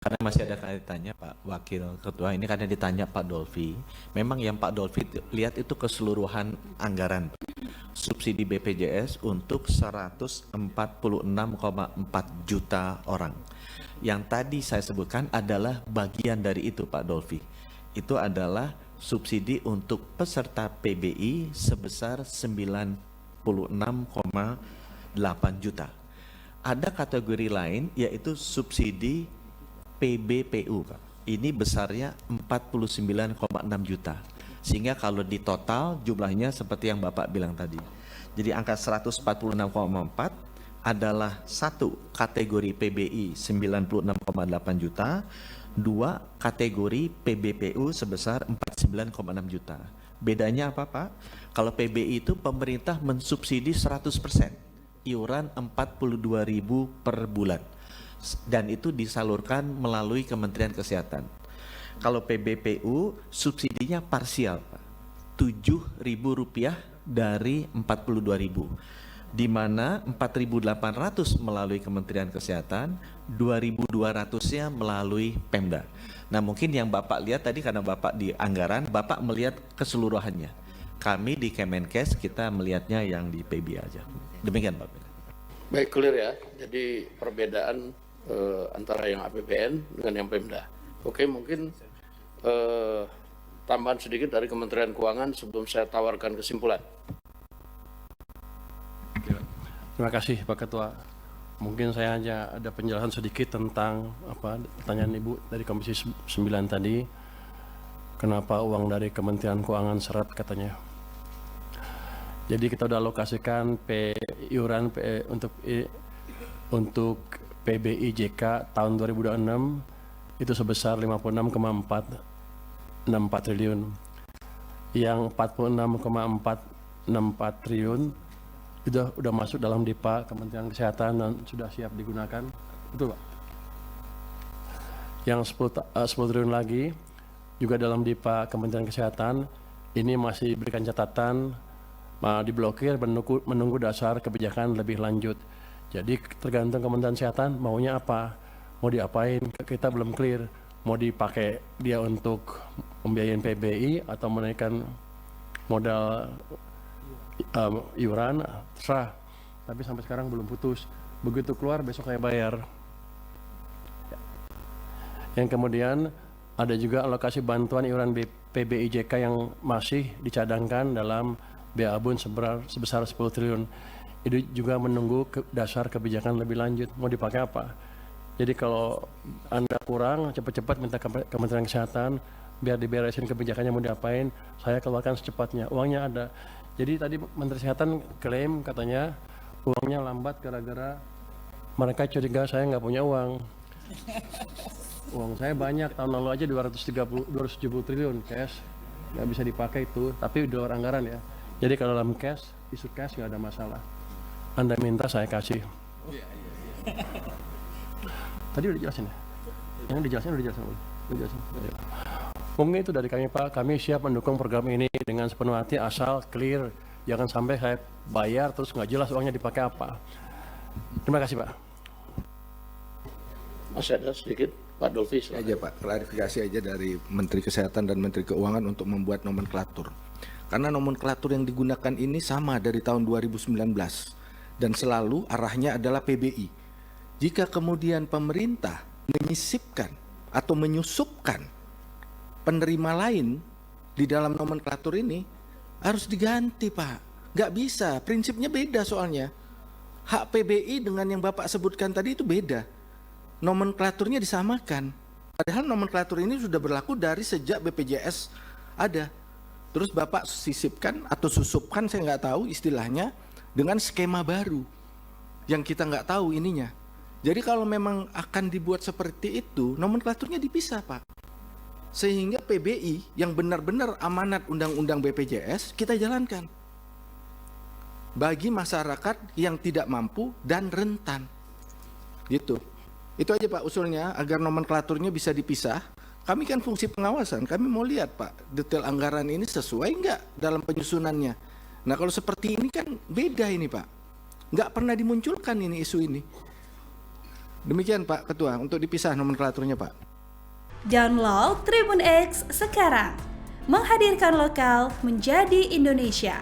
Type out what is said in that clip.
Karena masih ada kaitannya Pak Wakil Ketua, ini karena ditanya Pak Dolfi. Memang yang Pak Dolfi lihat itu keseluruhan anggaran subsidi BPJS untuk 146,4 juta orang. Yang tadi saya sebutkan adalah bagian dari itu Pak Dolfi. Itu adalah subsidi untuk peserta PBI sebesar 96,8 juta. Ada kategori lain yaitu subsidi PBPU, Pak. Ini besarnya 49,6 juta. Sehingga kalau di total jumlahnya seperti yang Bapak bilang tadi. Jadi angka 146,4 adalah satu kategori PBI 96,8 juta, dua kategori PBPU sebesar 49,6 juta. Bedanya apa Pak? Kalau PBI itu pemerintah mensubsidi 100%, iuran 42.000 per bulan. Dan itu disalurkan melalui Kementerian Kesehatan. Kalau PBPU subsidinya parsial, Pak. Rp7.000 dari 42.000. Di mana 4.800 melalui Kementerian Kesehatan, 2.200-nya melalui Pemda. Nah, mungkin yang Bapak lihat tadi karena Bapak di anggaran, Bapak melihat keseluruhannya. Kami di Kemenkes kita melihatnya yang di PB aja. Demikian Pak. Baik, clear ya. Jadi perbedaan antara yang APBN dengan yang Pemda. Oke, mungkin tambahan sedikit dari Kementerian Keuangan sebelum saya tawarkan kesimpulan. Terima kasih Pak Ketua. Mungkin saya hanya ada penjelasan sedikit tentang pertanyaan Ibu dari Komisi 9 tadi. Kenapa uang dari Kementerian Keuangan seret katanya. Jadi kita sudah alokasikan iuran untuk PBIJK tahun 2026 itu sebesar 56,464 triliun. Yang 46,464 triliun sudah masuk dalam DIPA Kementerian Kesehatan dan sudah siap digunakan. Betul Pak? Yang 10 triliun lagi juga dalam DIPA Kementerian Kesehatan ini masih diberikan catatan diblokir menunggu dasar kebijakan lebih lanjut. Jadi tergantung Kementerian Kesehatan maunya apa, mau diapain, kita belum clear. Mau dipakai dia untuk membiayain PBI atau menaikkan modal iuran, terserah. Tapi sampai sekarang belum putus. Begitu keluar besok saya bayar. Yang kemudian ada juga alokasi bantuan iuran PBIJK yang masih dicadangkan dalam BABUN sebesar 10 triliun. Itu juga menunggu dasar kebijakan lebih lanjut. Mau dipakai apa? Jadi kalau Anda kurang, cepat-cepat minta Kementerian Kesehatan biar diberesin kebijakannya mau diapain, saya keluarkan secepatnya. Uangnya ada. Jadi tadi Menteri Kesehatan klaim katanya uangnya lambat gara-gara mereka curiga saya nggak punya uang. Uang saya banyak, tahun lalu aja 270 triliun cash. Nggak bisa dipakai itu, tapi di luar anggaran ya. Jadi kalau dalam cash, isu cash nggak ada masalah. Anda minta saya kasih. Tadi udah dijelasin ya? Yang dijelasin udah dijelasin. Mungkin itu dari kami Pak. Kami siap mendukung program ini dengan sepenuh hati asal clear. Jangan sampai saya bayar terus nggak jelas uangnya dipakai apa. Terima kasih Pak. Masih ada sedikit Pak Dolfi. Aja Pak, klarifikasi aja dari Menteri Kesehatan dan Menteri Keuangan untuk membuat nomenklatur. Karena nomenklatur yang digunakan ini sama dari tahun 2019 dan selalu arahnya adalah PBI. Jika kemudian pemerintah menyisipkan atau menyusupkan penerima lain di dalam nomenklatur ini harus diganti Pak. Nggak bisa, prinsipnya beda soalnya. Hak PBI dengan yang Bapak sebutkan tadi itu beda. Nomenklaturnya disamakan. Padahal nomenklatur ini sudah berlaku dari sejak BPJS ada. Terus Bapak sisipkan atau susupkan, saya nggak tahu istilahnya, dengan skema baru yang kita nggak tahu ininya. Jadi kalau memang akan dibuat seperti itu, nomenklaturnya dipisah Pak. Sehingga PBI yang benar-benar amanat Undang-Undang BPJS kita jalankan. Bagi masyarakat yang tidak mampu dan rentan. Gitu. Itu aja Pak usulnya, agar nomenklaturnya bisa dipisah. Kami kan fungsi pengawasan, kami mau lihat Pak, detail anggaran ini sesuai enggak dalam penyusunannya. Nah kalau seperti ini kan beda ini Pak. Nggak pernah dimunculkan ini isu ini. Demikian Pak Ketua, untuk dipisah nomenklaturnya Pak. Download Tribun X sekarang. Menghadirkan lokal menjadi Indonesia.